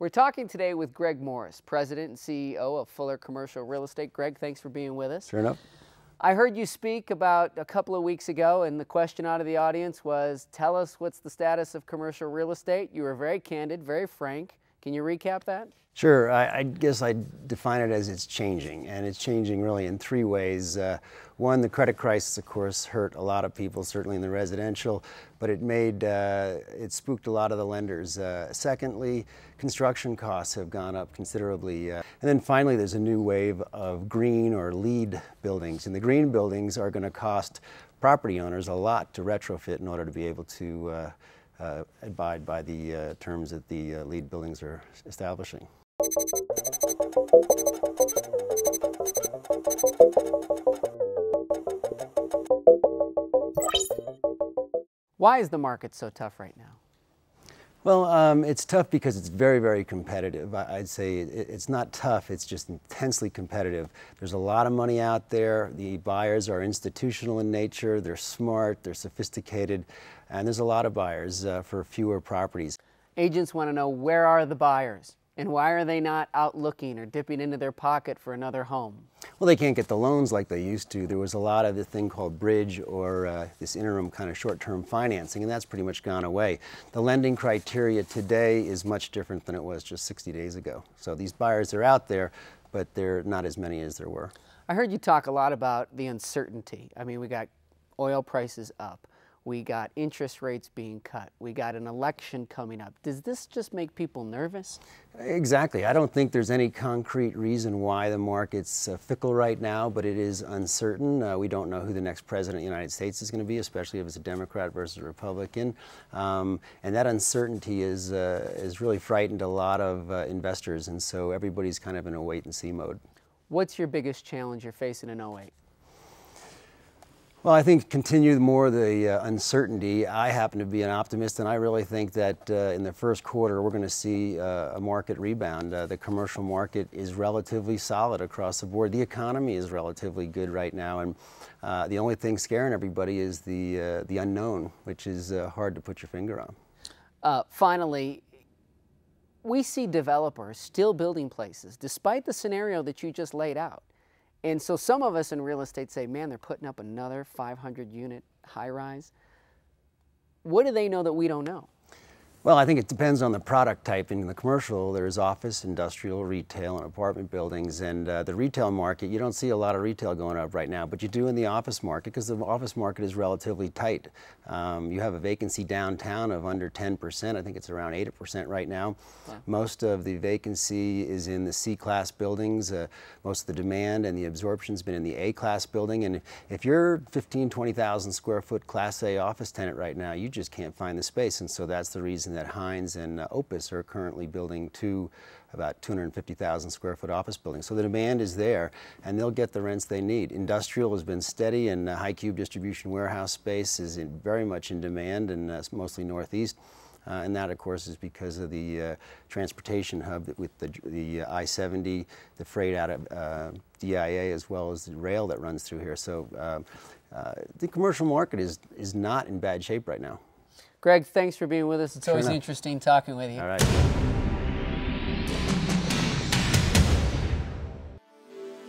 We're talking today with Greg Morris, President and CEO of Fuller Commercial Real Estate. Greg, thanks for being with us. Sure enough. I heard you speak about a couple of weeks ago, and the question out of the audience was, tell us what's the status of commercial real estate. You were very candid, very frank. Can you recap that? Sure. I guess I'd define it as it's changing, and it's changing really in three ways. One, the credit crisis, of course, hurt a lot of people, certainly in the residential, but it spooked a lot of the lenders. Secondly, construction costs have gone up considerably. And then finally, there's a new wave of green or LEED buildings, and the green buildings are going to cost property owners a lot to retrofit in order to be able to abide by the terms that the LEED buildings are establishing. Why is the market so tough right now? Well, it's tough because it's very, very competitive. I'd say it's not tough, it's just intensely competitive. There's a lot of money out there. The buyers are institutional in nature, they're smart, they're sophisticated, and there's a lot of buyers for fewer properties. Agents want to know, where are the buyers? And why are they not out looking or dipping into their pocket for another home? Well, they can't get the loans like they used to. There was a lot of this thing called bridge or this interim kind of short-term financing, and that's pretty much gone away. The lending criteria today is much different than it was just 60 days ago. So these buyers are out there, but they're not as many as there were. I heard you talk a lot about the uncertainty. I mean, we got oil prices up. We got interest rates being cut. We got an election coming up. Does this just make people nervous? Exactly. I don't think there's any concrete reason why the market's fickle right now, but it is uncertain. We don't know who the next president of the United States is going to be, especially if it's a Democrat versus a Republican. And that uncertainty is really frightened a lot of investors, and so everybody's kind of in a wait-and-see mode. What's your biggest challenge you're facing in 2008? Well, I think continue more the uncertainty. I happen to be an optimist, and I really think that in the first quarter we're going to see a market rebound. The commercial market is relatively solid across the board. The economy is relatively good right now, and the only thing scaring everybody is the unknown, which is hard to put your finger on. Finally, we see developers still building places, despite the scenario that you just laid out. And so some of us in real estate say, man, they're putting up another 500-unit high-rise. What do they know that we don't know? Well, I think it depends on the product type. In the commercial, there's office, industrial, retail, and apartment buildings. And the retail market, you don't see a lot of retail going up right now, but you do in the office market, because the office market is relatively tight. You have a vacancy downtown of under 10%. I think it's around 8% right now. Wow. Most of the vacancy is in the C-class buildings. Most of the demand and the absorption's been in the A-class building. And if you're 15, 20,000 square foot Class A office tenant right now, you just can't find the space. And so that's the reason that Hines and Opus are currently building about 250,000 square foot office buildings. So the demand is there, and they'll get the rents they need. Industrial has been steady, and high cube distribution warehouse space is very much in demand, and mostly Northeast. And that, of course, is because of the transportation hub with the I-70, the freight out of DIA, as well as the rail that runs through here. So the commercial market is not in bad shape right now. Greg, thanks for being with us. It's always interesting talking with you. All right.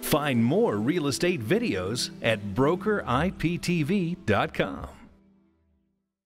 Find more real estate videos at BrokerIPTV.com.